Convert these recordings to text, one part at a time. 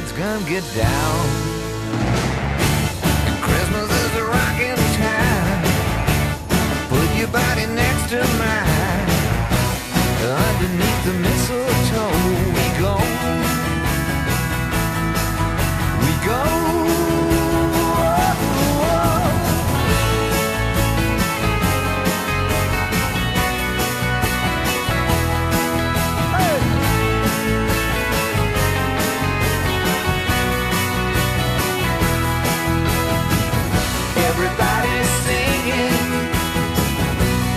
kids come get down. And Christmas is a rocking time. Put your body next to mine. Underneath the mistletoe we go. We go. Everybody's singing,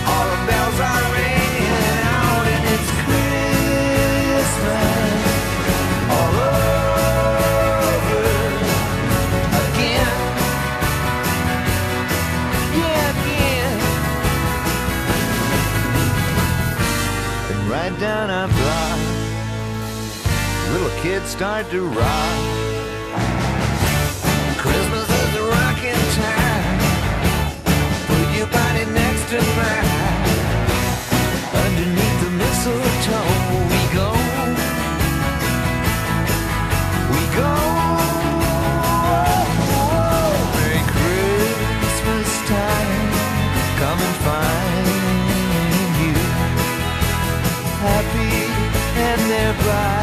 all the bells are ringing out, and it's Christmas all over again. Yeah, again. And right down our block, little kids start to rock. Christmas is a rocking time. Put your body next to mine. Underneath the mistletoe we go. We go. Merry Christmas time. Come and find you happy and there by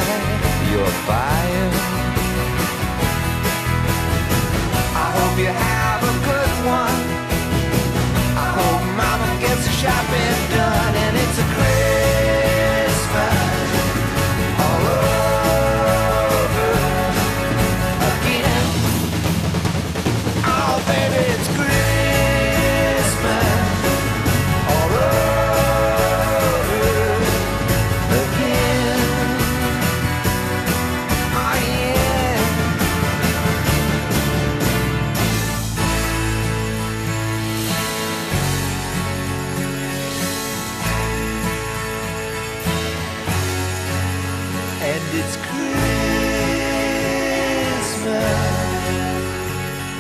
your fire. I hope you have a good one. I hope Mama gets the shopping done, and it's a Christmas all over again. Oh, baby, it's Christmas all over again. Oh, yeah. And it's Christmas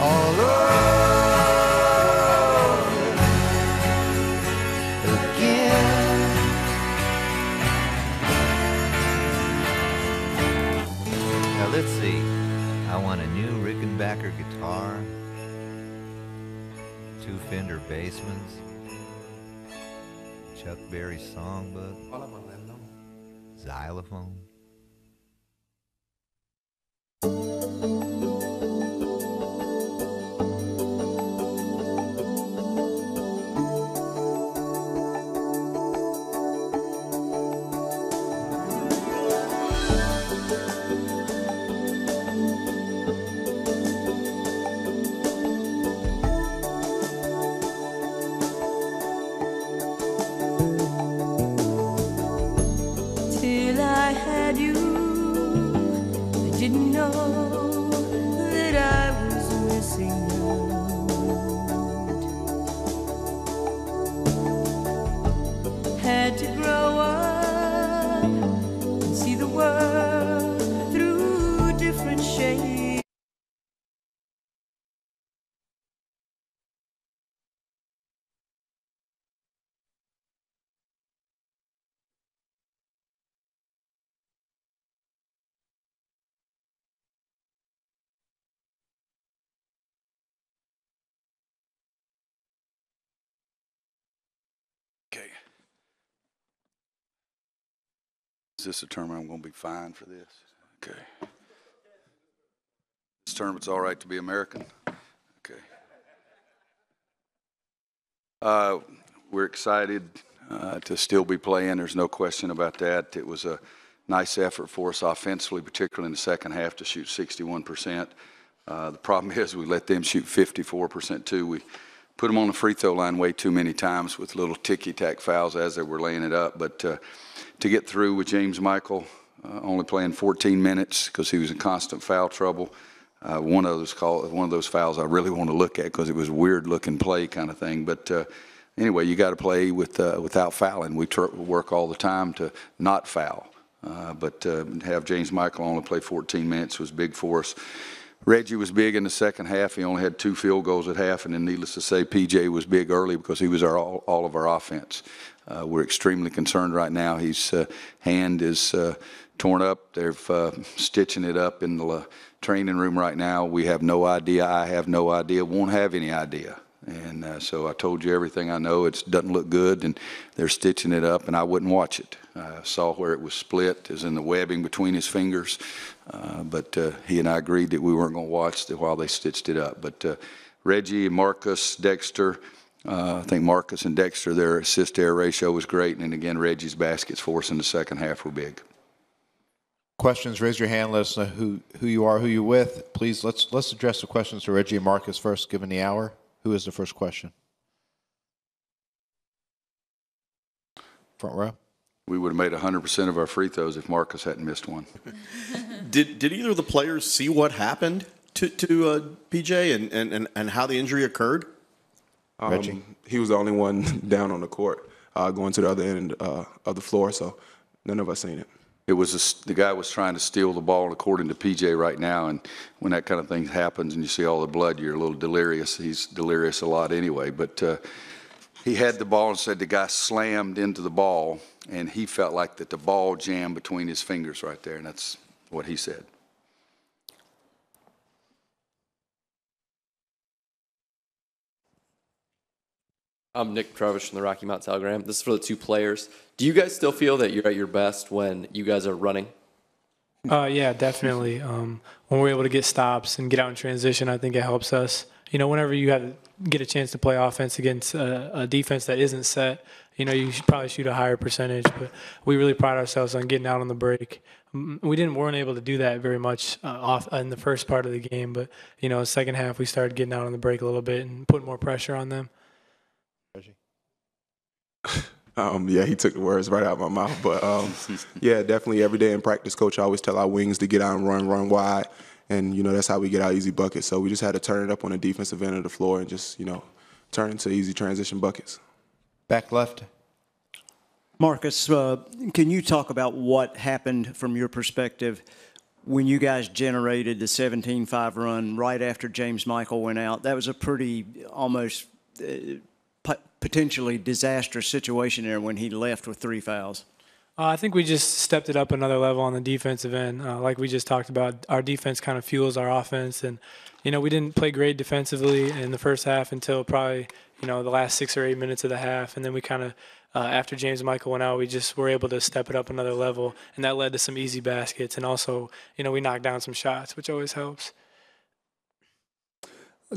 all over again. Now let's see. I want a new Rickenbacker guitar, 2 Fender Bassmans, Chuck Berry songbook, xylophone. Till I had you, I didn't know that I was missing out. Had to grow up and see the world through different shades. Okay. Is this a tournament I'm going to be fined for this? Okay. This tournament's all right to be American? Okay. We're excited to still be playing. There's no question about that. It was a nice effort for us offensively, particularly in the second half, to shoot 61%. The problem is we let them shoot 54% too. We put them on the free throw line way too many times with little ticky-tack fouls as they were laying it up. But to get through with James Michael only playing 14 minutes because he was in constant foul trouble, one of those fouls I really want to look at because it was a weird-looking play kind of thing. But anyway, you got to play without fouling. We work all the time to not foul. But have James Michael only play 14 minutes was big for us. Reggie was big in the second half. He only had 2 field goals at half, and then needless to say, PJ was big early because he was all of our offense. We're extremely concerned right now. His hand is torn up. They're stitching it up in the training room right now. We have no idea. I have no idea. Won't have any idea. And so I told you everything I know. It doesn't look good, and they're stitching it up, and I wouldn't watch it. I saw where it was split. It was in the webbing between his fingers. But he and I agreed that we weren't going to watch while they stitched it up. But Reggie, Marcus, Dexter, I think Marcus and Dexter, their assist-to-error ratio was great. And again, Reggie's baskets for us in the second half were big. Questions, raise your hand. Let us know who you are, who you're with. Please, let's address the questions to Reggie and Marcus first, given the hour. Who is the first question? Front row. We would have made 100% of our free throws if Marcus hadn't missed one. Did either of the players see what happened to PJ and how the injury occurred? Reggie? He was the only one down on the court, going to the other end of the floor, so none of us seen it. It was the guy was trying to steal the ball, according to PJ right now, and when that kind of thing happens and you see all the blood, you're a little delirious. He's delirious a lot anyway, but he had the ball and said the guy slammed into the ball, and he felt like that the ball jammed between his fingers right there, and that's what he said. I'm Nick Trevish from the Rocky Mount Telegram. This is for the two players. Do you guys still feel that you're at your best when you guys are running? Yeah, definitely. When we're able to get stops and get out in transition, I think it helps us. You know, whenever you have to get a chance to play offense against a defense that isn't set, you know, you should probably shoot a higher percentage. But we really pride ourselves on getting out on the break. We weren't able to do that very much off in the first part of the game. But, you know, second half we started getting out on the break a little bit and putting more pressure on them. Yeah, he took the words right out of my mouth. But, yeah, definitely every day in practice, Coach always tell our wings to get out and run wide. And, you know, that's how we get our easy buckets. So we just had to turn it up on the defensive end of the floor and just, you know, turn into easy transition buckets. Back left. Marcus, can you talk about what happened from your perspective when you guys generated the 17-5 run right after James Michael went out? That was a pretty almost potentially disastrous situation there when he left with 3 fouls. I think we just stepped it up another level on the defensive end. Like we just talked about, our defense kind of fuels our offense. And, you know, we didn't play great defensively in the first half until probably, you know, the last 6 or 8 minutes of the half. And then we kind of, after James Michael went out, we just were able to step it up another level. And that led to some easy baskets. And also, you know, we knocked down some shots, which always helps.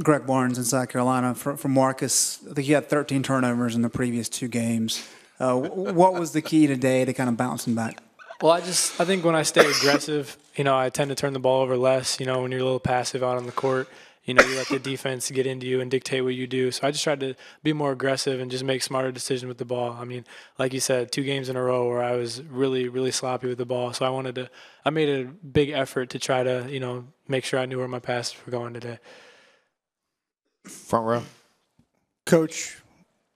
Greg Barnes in South Carolina. For Marcus, I think he had 13 turnovers in the previous 2 games. What was the key today to kind of bouncing back? Well, I think when I stay aggressive, you know, I tend to turn the ball over less. You know, when you're a little passive out on the court, you know, you let the defense get into you and dictate what you do. So I just tried to be more aggressive and just make smarter decisions with the ball. I mean, like you said, 2 games in a row where I was really, really sloppy with the ball. So I made a big effort to try to, you know, make sure I knew where my passes were going today. Front row. Coach,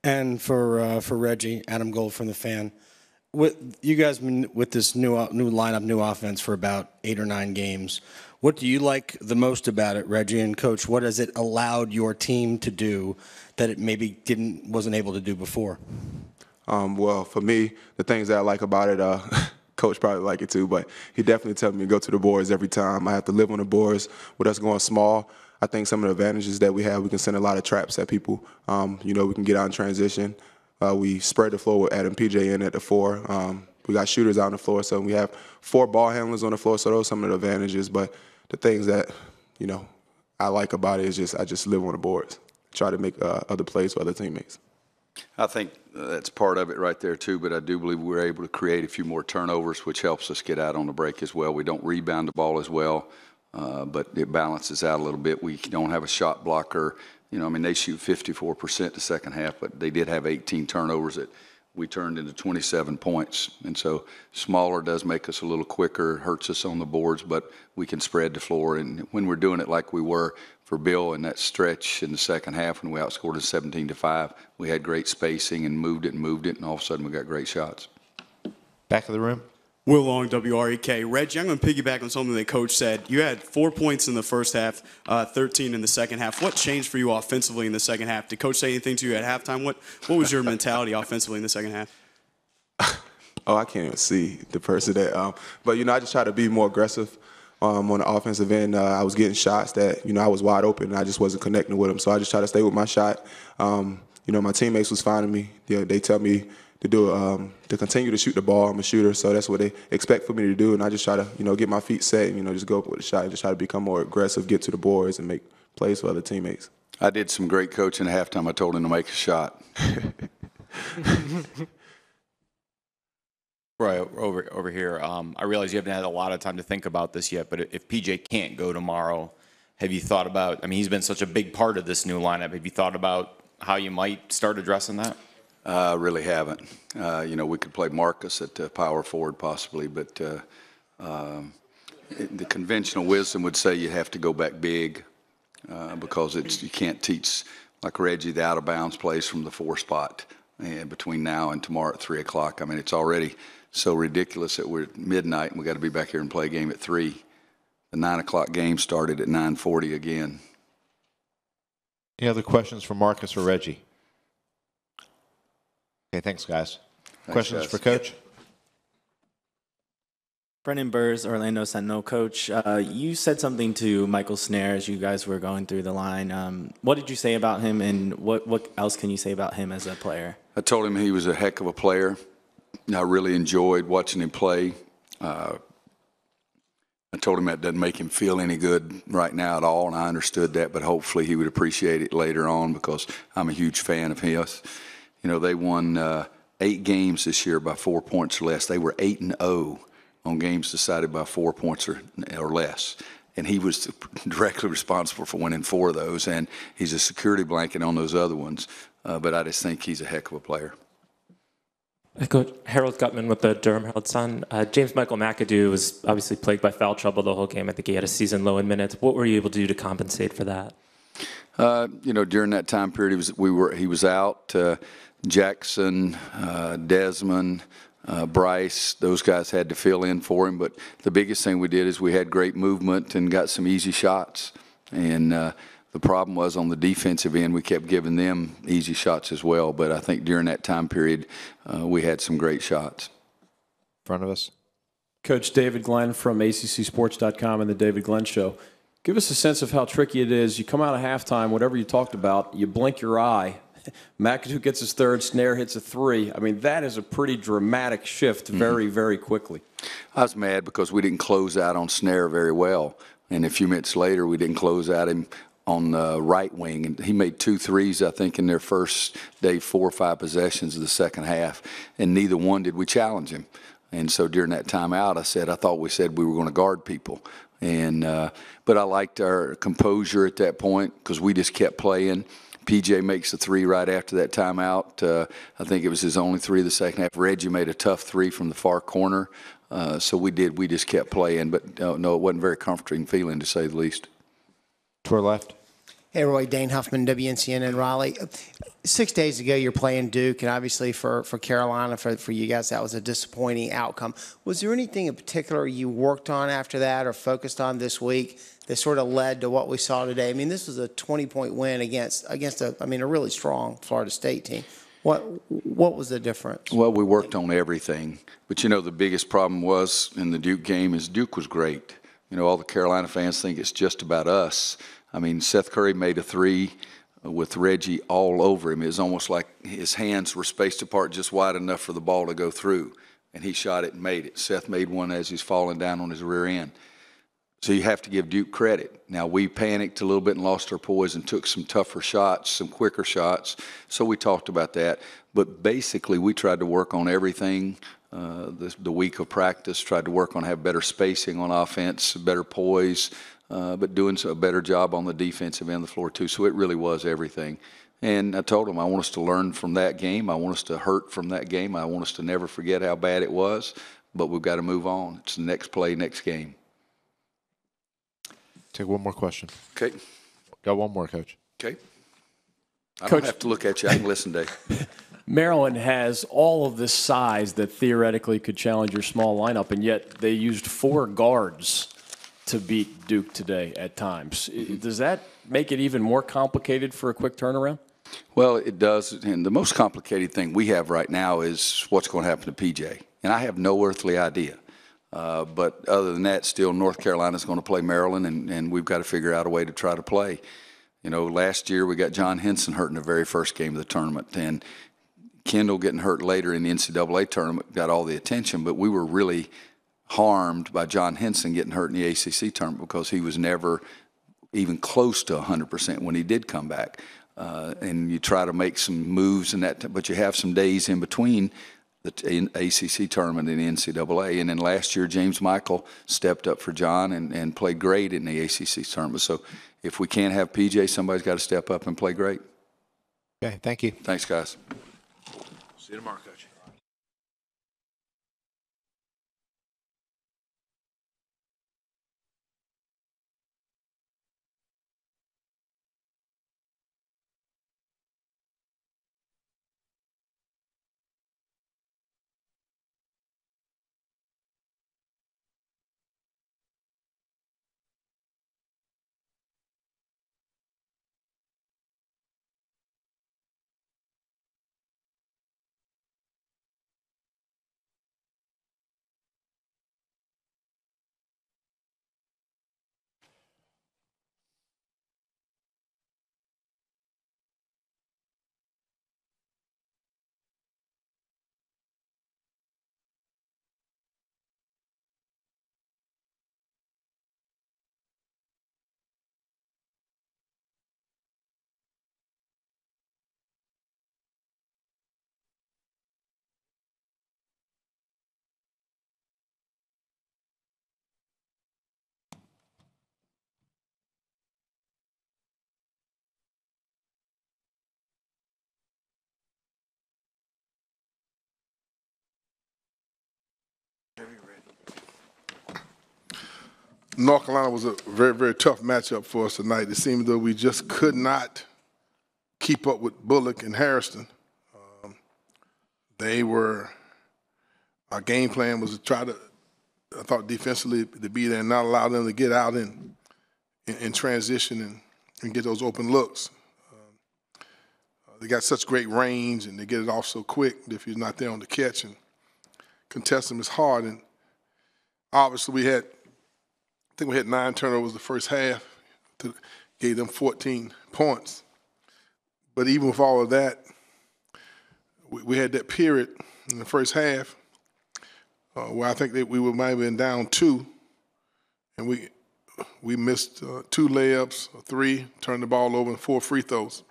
and for Reggie, Adam Gold from The Fan, you guys been with this new lineup, new offense for about 8 or 9 games. What do you like the most about it, Reggie? And Coach, what has it allowed your team to do that it maybe wasn't able to do before? Well, for me, the things that I like about it, Coach probably like it too, but he definitely tells me to go to the boards every time. I have to live on the boards with us going small. I think some of the advantages that we have, we can send a lot of traps at people. You know, we can get out in transition. We spread the floor with Adam PJ in at the 4. We got shooters out on the floor, so we have 4 ball handlers on the floor, so those are some of the advantages. But the things that, you know, I like about it is I just live on the boards, try to make other plays for other teammates. I think that's part of it right there, too, but I do believe we're able to create a few more turnovers, which helps us get out on the break as well. We don't rebound the ball as well. But it balances out a little bit. We don't have a shot blocker. You know, I mean, they shoot 54% the second half, but they did have 18 turnovers that we turned into 27 points. And so smaller does make us a little quicker, hurts us on the boards, but we can spread the floor. And when we're doing it like we were for Bill in that stretch in the second half when we outscored it 17-5, we had great spacing and moved it, and all of a sudden we got great shots. Back of the room. Will Long, WREK. Reggie, I'm going to piggyback on something that Coach said. You had 4 points in the first half, 13 in the second half. What changed for you offensively in the second half? Did Coach say anything to you at halftime? What was your mentality offensively in the second half? Oh, I can't even see the person that. But, you know, I just try to be more aggressive. on the offensive end, I was getting shots that, I was wide open and I just wasn't connecting with them. So I just try to stay with my shot. My teammates was finding me. They tell me to continue to shoot the ball. I'm a shooter, so that's what they expect for me to do. And I just try to, get my feet set and, just go up with a shot and just try to become more aggressive, get to the boards, and make plays for other teammates. I did some great coaching at halftime. I told him to make a shot. Right, over here. I realize you haven't had a lot of time to think about this yet, but if PJ can't go tomorrow, have you thought about, he's been such a big part of this new lineup. Have you thought about how you might start addressing that? Really haven't. We could play Marcus at power forward possibly, but the conventional wisdom would say you have to go back big because you can't teach, like Reggie, the out-of-bounds plays from the 4 spot between now and tomorrow at 3 o'clock. It's already so ridiculous that we're at midnight and we got to be back here and play a game at 3. The 9 o'clock game started at 9:40 again. Any other questions for Marcus or Reggie? Okay, thanks, guys. Questions for Coach? Brennan Burrs, Orlando Sentinel. Coach, you said something to Michael Snare as you guys were going through the line. What did you say about him, and what else can you say about him as a player? I told him he was a heck of a player. I really enjoyed watching him play. I told him that doesn't make him feel any good right now at all, and I understood that, but hopefully he would appreciate it later on because I'm a huge fan of his. They won 8 games this year by 4 points or less. They were 8-0 on games decided by 4 points or less. And he was directly responsible for winning 4 of those, and he's a security blanket on those other ones. But I just think he's a heck of a player. Coach Harold Gutman with the Durham Herald-Sun. James Michael McAdoo was obviously plagued by foul trouble the whole game. I think he had a season low in minutes. What were you able to do to compensate for that? During that time period, he was out. Jackson, Desmond, Bryce, those guys had to fill in for him. But the biggest thing we did is we had great movement and got some easy shots. And the problem was on the defensive end, we kept giving them easy shots as well. But I think during that time period, we had some great shots. In front of us. Coach David Glenn from ACCSports.com and the David Glenn Show. Give us a sense of how tricky it is. You come out of halftime, whatever you talked about, you blink your eye. McAdoo gets his 3rd, Snare hits a 3. That is a pretty dramatic shift very, very quickly. I was mad because we didn't close out on Snare very well. And a few minutes later, we didn't close out him on the right wing. And he made 2 threes, I think, in their first 4 or 5 possessions of the second half. And neither one did we challenge him. And so during that timeout, I thought we said we were going to guard people. And but I liked our composure at that point because we just kept playing. PJ makes a 3 right after that timeout. I think it was his only 3 of the second half. Reggie made a tough 3 from the far corner. So we just kept playing. But no, it wasn't very comforting feeling, to say the least. To our left. Hey, Roy, Dane Huffman, WNCN in Raleigh. 6 days ago, you're playing Duke, and obviously for Carolina, for you guys, that was a disappointing outcome. Was there anything in particular you worked on after that or focused on this week that sort of led to what we saw today? This was a 20-point win against a really strong Florida State team. What was the difference? Well, we worked on everything. But, the biggest problem was in the Duke game is Duke was great. All the Carolina fans think it's just about us. Seth Curry made a 3 with Reggie all over him. It was almost like his hands were spaced apart just wide enough for the ball to go through. And he shot it and made it. Seth made one as he's falling down on his rear end. So you have to give Duke credit. Now, we panicked a little bit and lost our poise and took some tougher shots, some quicker shots. So we talked about that. But basically, we tried to work on everything. The week of practice, tried to work on have better spacing on offense, better poise, but doing a better job on the defensive end of the floor, too. So it really was everything. And I told them I want us to learn from that game. I want us to hurt from that game. I want us to never forget how bad it was. But we've got to move on. It's the next play, next game. Take one more question. Okay. Got one more, Coach. Okay. I don't have to look at you. I can listen, Dave. Maryland has all of this size that theoretically could challenge your small lineup, and yet they used 4 guards to beat Duke today at times. Does that make it even more complicated for a quick turnaround? Well, it does. And the most complicated thing we have right now is what's going to happen to PJ. And I have no earthly idea. But other than that, still North Carolina's going to play Maryland, and we've got to figure out a way to try to play. You know, last year we got John Henson hurt in the very first game of the tournament, and Kendall getting hurt later in the NCAA tournament got all the attention, but we were really harmed by John Henson getting hurt in the ACC tournament because he was never even close to 100% when he did come back. And you try to make some moves in that, but you have some days in between the ACC tournament and the NCAA. And then last year, James Michael stepped up for John and played great in the ACC tournament. So if we can't have PJ, somebody's got to step up and play great. Okay, thank you. Thanks, guys. See you tomorrow, Coach. North Carolina was a very, very tough matchup for us tonight. It seemed though we just could not keep up with Bullock and Harrison. Our game plan was to try to, I thought defensively, to be there and not allow them to get out in transition and get those open looks. They got such great range and they get it off so quick that if you're not there on the catch and contest them is hard. And obviously I think we had 9 turnovers the first half, gave them 14 points. But even with all of that, we had that period in the first half where I think that we might have been down 2, and we missed 2 layups, 3, turned the ball over, and 4 free throws.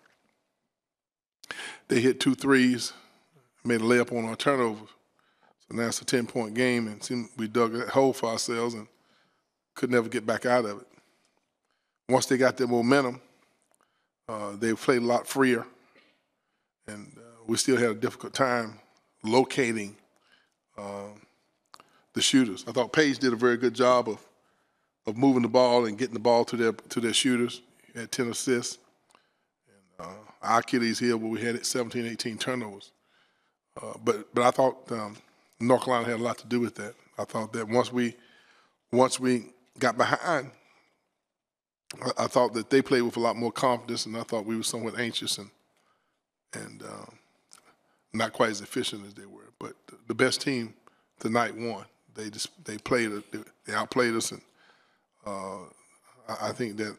They hit 2 threes, made a layup on our turnover. So now it's a 10-point game, and it seemed we dug that hole for ourselves and could never get back out of it. Once they got their momentum, they played a lot freer, and we still had a difficult time locating the shooters. I thought Page did a very good job of moving the ball and getting the ball to their shooters. He had 10 assists. And our Achilles heel, where we had 17, 18 turnovers. But I thought North Carolina had a lot to do with that. I thought that once we got behind, I thought that they played with a lot more confidence, and I thought we were somewhat anxious and not quite as efficient as they were. But the best team tonight won. They played it. They outplayed us, and I think that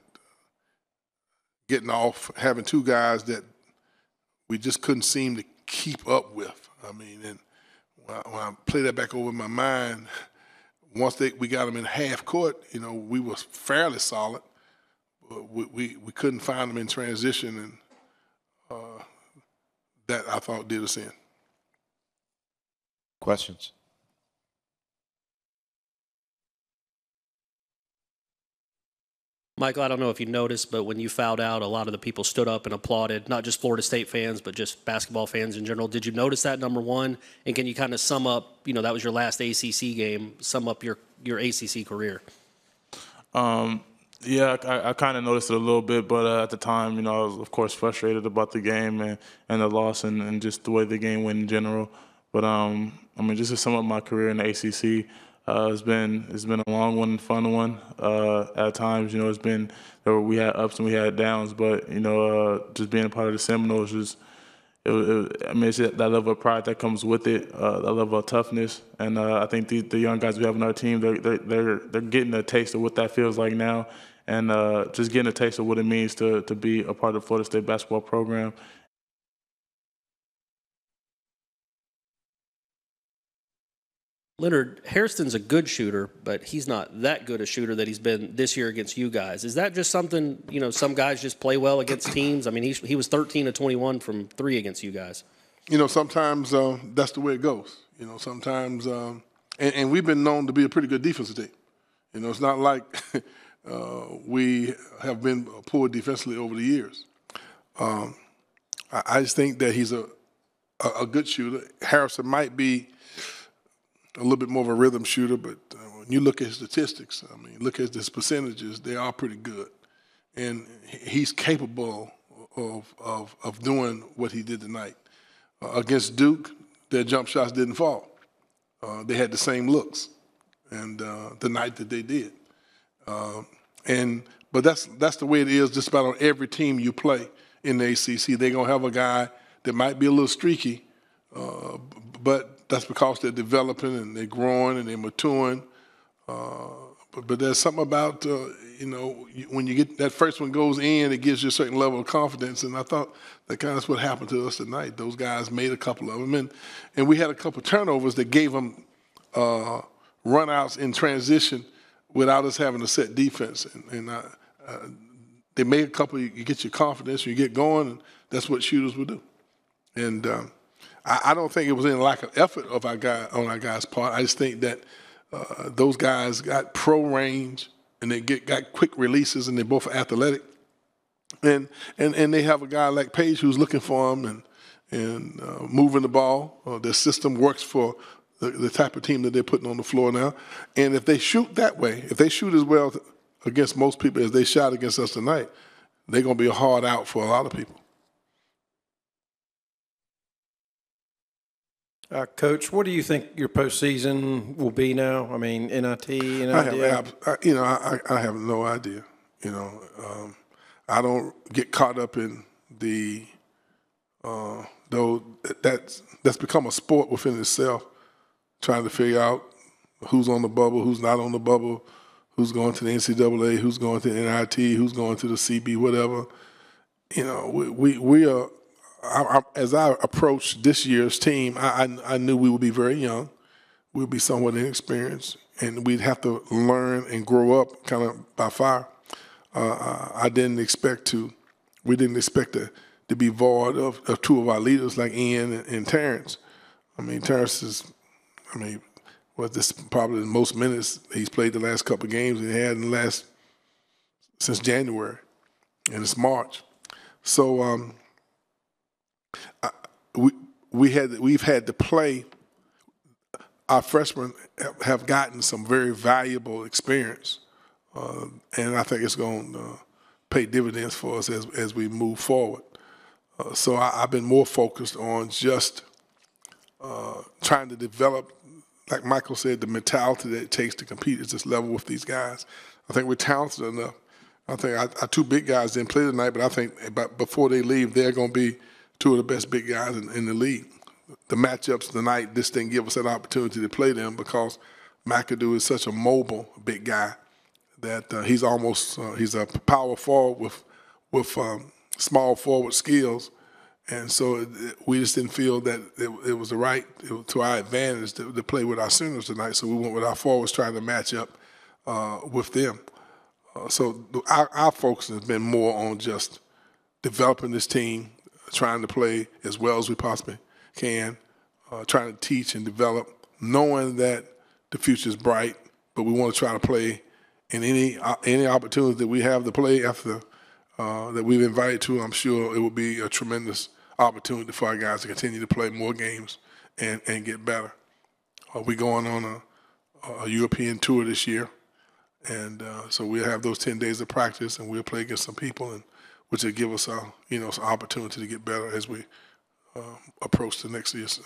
getting off, having 2 guys that we just couldn't seem to keep up with. I mean, and when I play that back over in my mind, once we got them in half court, you know, we were fairly solid. But we couldn't find them in transition, and that I thought did us in. Questions? Michael, I don't know if you noticed, but when you fouled out, a lot of the people stood up and applauded, not just Florida State fans, but just basketball fans in general. Did you notice that, number one? And can you kind of sum up, you know, that was your last ACC game, sum up your ACC career? Yeah, I kind of noticed it a little bit, but at the time, you know, I was, of course, frustrated about the game and the loss and just the way the game went in general. But, I mean, just to sum up my career in the ACC, it's been a long one, fun one. At times, you know, we had ups and we had downs, but you know, just being a part of the Seminoles, it I mean, it's that level of pride that comes with it, that level of toughness, and I think the young guys we have on our team, they're getting a taste of what that feels like now, and just getting a taste of what it means to be a part of the Florida State basketball program. Leonard, Hairston's a good shooter, but he's not that good a shooter that he's been this year against you guys. Is that just something, you know, some guys just play well against teams? I mean, he was 13 of 21 from 3 against you guys. You know, sometimes that's the way it goes. You know, sometimes, and we've been known to be a pretty good defensive team. You know, it's not like we have been poor defensively over the years. I just think that he's a good shooter. Harrison might be a little bit more of a rhythm shooter, but when you look at his statistics, I mean, look at his percentages, they are pretty good. And he's capable of doing what he did tonight. Against Duke, their jump shots didn't fall. They had the same looks, and the night that they did. But that's the way it is just about on every team you play in the ACC. They're going to have a guy that might be a little streaky, but that's because they're developing and they're growing and they're maturing. But there's something about, you know, when you get that first one goes in, it gives you a certain level of confidence. And I thought that kind of what happened to us tonight. Those guys made a couple of them. And we had a couple of turnovers that gave them run-outs in transition without us having to set defense. And they made a couple, you get your confidence, you get going, and that's what shooters would do. And I don't think it was any lack of effort of on our guys' part. I just think that those guys got pro range and they got quick releases and they're both athletic. And they have a guy like Page who's looking for them and moving the ball. Their system works for the type of team that they're putting on the floor now. And if they shoot that way, if they shoot as well against most people as they shot against us tonight, they're going to be a hard out for a lot of people. Coach, what do you think your postseason will be now? I mean, NIT, any idea? I have no idea. You know, I don't get caught up in the though that's become a sport within itself, trying to figure out who's on the bubble, who's not on the bubble, who's going to the NCAA, who's going to the NIT, who's going to the CB, whatever. You know, we are. As I approached this year's team, I knew we would be very young. We would be somewhat inexperienced, and we'd have to learn and grow up kind of by fire. We didn't expect to be void of two of our leaders like Ian and Terrence. I mean, Terrence is, this probably the most minutes he's played the last couple of games he had since January, and it's March. So we've had to play. Our freshmen have gotten some very valuable experience, and I think it's going to pay dividends for us as we move forward. So I've been more focused on just trying to develop, like Michael said, the mentality that it takes to compete at this level with these guys. I think we're talented enough. I think our two big guys didn't play tonight, but I think before they leave, they're going to be two of the best big guys in the league. The matchups tonight, this didn't give us that opportunity to play them because McAdoo is such a mobile big guy that he's a power forward with small forward skills. And so we just didn't feel that it was to our advantage to play with our centers tonight. So we went with our forwards trying to match up with them. So our focus has been more on just developing this team, trying to play as well as we possibly can, trying to teach and develop, knowing that the future is bright, but we want to try to play in any opportunity that we have to play after that we've invited to. I'm sure it will be a tremendous opportunity for our guys to continue to play more games and get better. We're going on a European tour this year, and so we'll have those 10 days of practice, and we'll play against some people, and which will give us some opportunity to get better as we approach the next year's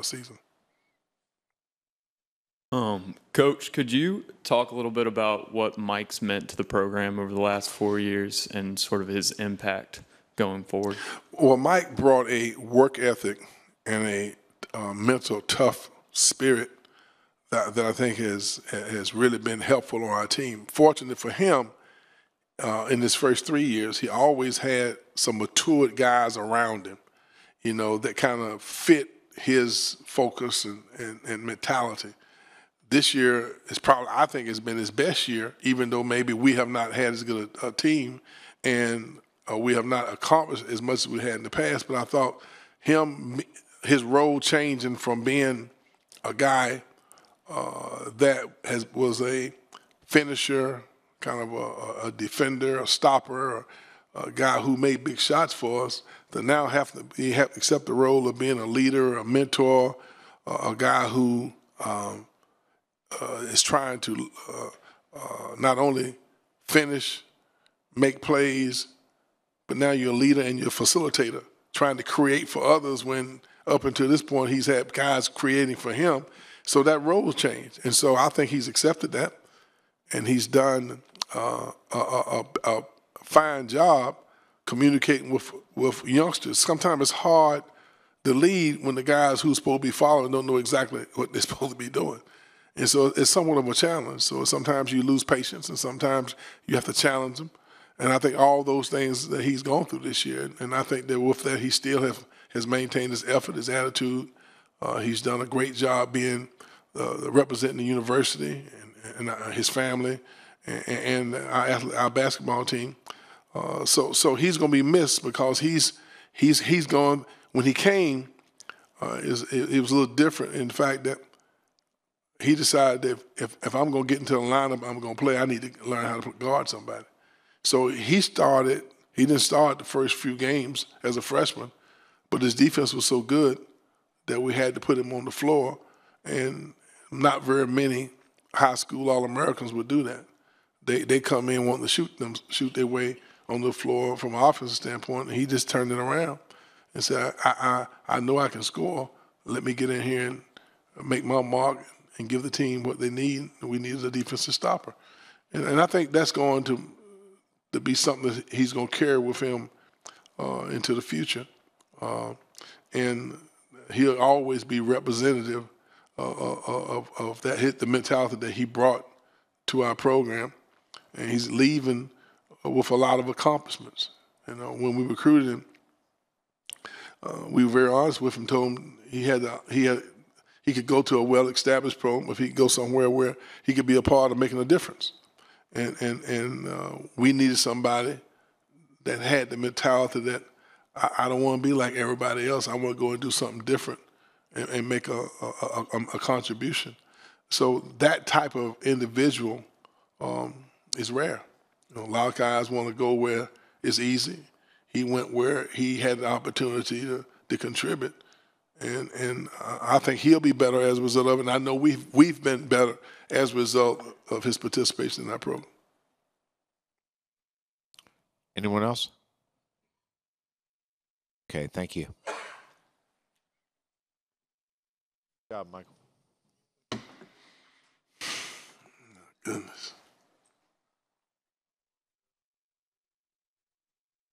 season. Coach, could you talk a little bit about what Mike's meant to the program over the last 4 years and sort of his impact going forward? Well, Mike brought a work ethic and a mental tough spirit that I think has really been helpful on our team. Fortunately for him, in his first 3 years, he always had some matured guys around him, you know, that kind of fit his focus and mentality. This year is probably, I think, has been his best year, even though maybe we have not had as good a team and we have not accomplished as much as we had in the past. But I thought his role changing from being a guy that was a finisher, kind of a defender, a stopper, a guy who made big shots for us, to now have to accept the role of being a leader, a mentor, a guy who is trying to not only finish, make plays, but now you're a leader and you're a facilitator, trying to create for others when up until this point he's had guys creating for him. So that role changed. And so I think he's accepted that, and he's done a fine job communicating with youngsters. Sometimes it's hard to lead when the guys who's supposed to be following don't know exactly what they're supposed to be doing. And so it's somewhat of a challenge. So sometimes you lose patience, and sometimes you have to challenge them. And I think all those things that he's gone through this year, and I think that with that he still has maintained his effort, his attitude. He's done a great job being representing the university and his family and our basketball team. So he's going to be missed because he's gone. When he came, it was a little different in the fact that he decided that if I'm going to get into the lineup, I'm going to play, I need to learn how to guard somebody. So he didn't start the first few games as a freshman, but his defense was so good that we had to put him on the floor, and not very many high school All-Americans would do that. They come in wanting to shoot their way on the floor from an offensive standpoint, and he just turned it around and said, I know I can score. Let me get in here and make my mark and give the team what they need. We need a defensive stopper. And I think that's going to be something that he's going to carry with him into the future. And he'll always be representative of that the mentality that he brought to our program. And he's leaving with a lot of accomplishments. You know, when we recruited him, we were very honest with him, told him he could go to a well-established program if he could go somewhere where he could be a part of making a difference. And we needed somebody that had the mentality that I don't want to be like everybody else. I want to go and do something different and make a contribution. So that type of individual is rare. You know, a lot of guys want to go where it's easy. He went where he had the opportunity to contribute. And I think he'll be better as a result of it. And I know we've been better as a result of his participation in our program. Anyone else? Okay, thank you. Good job, Michael. Goodness.